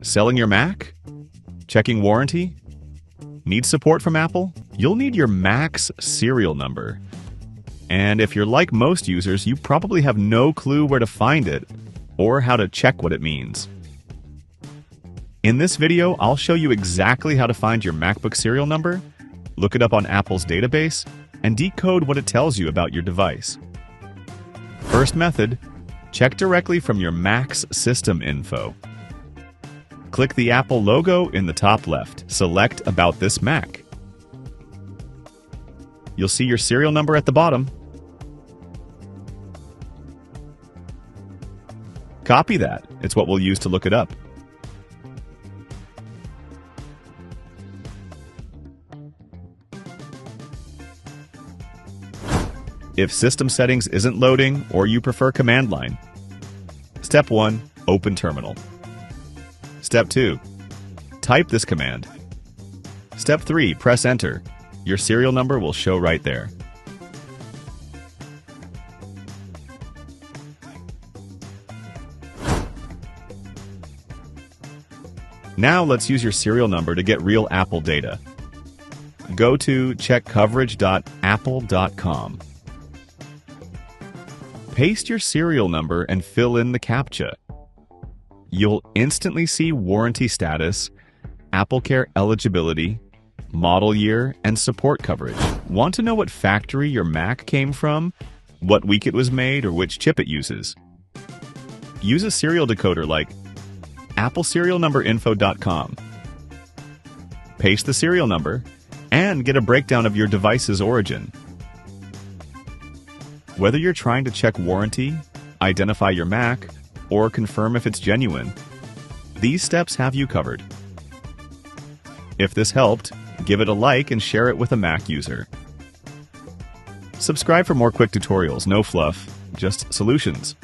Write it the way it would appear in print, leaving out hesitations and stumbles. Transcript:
Selling your Mac? Checking warranty? Need support from Apple? You'll need your Mac's serial number. And if you're like most users, you probably have no clue where to find it or how to check what it means. In this video, I'll show you exactly how to find your MacBook serial number, look it up on Apple's database, and decode what it tells you about your device. First method, check directly from your Mac's system info. Click the Apple logo in the top left. Select About This Mac. You'll see your serial number at the bottom. Copy that. It's what we'll use to look it up. If system settings isn't loading or you prefer command line, Step 1. Open Terminal. Step 2. Type this command. Step 3. Press Enter. Your serial number will show right there. Now let's use your serial number to get real Apple data. Go to checkcoverage.apple.com. Paste your serial number and fill in the CAPTCHA. You'll instantly see warranty status, AppleCare eligibility, model year, and support coverage. Want to know what factory your Mac came from, what week it was made, or which chip it uses? Use a serial decoder like AppleSerialNumberInfo.com. Paste the serial number and get a breakdown of your device's origin. Whether you're trying to check warranty, identify your Mac, or confirm if it's genuine, these steps have you covered. If this helped, give it a like and share it with a Mac user. Subscribe for more quick tutorials, no fluff, just solutions.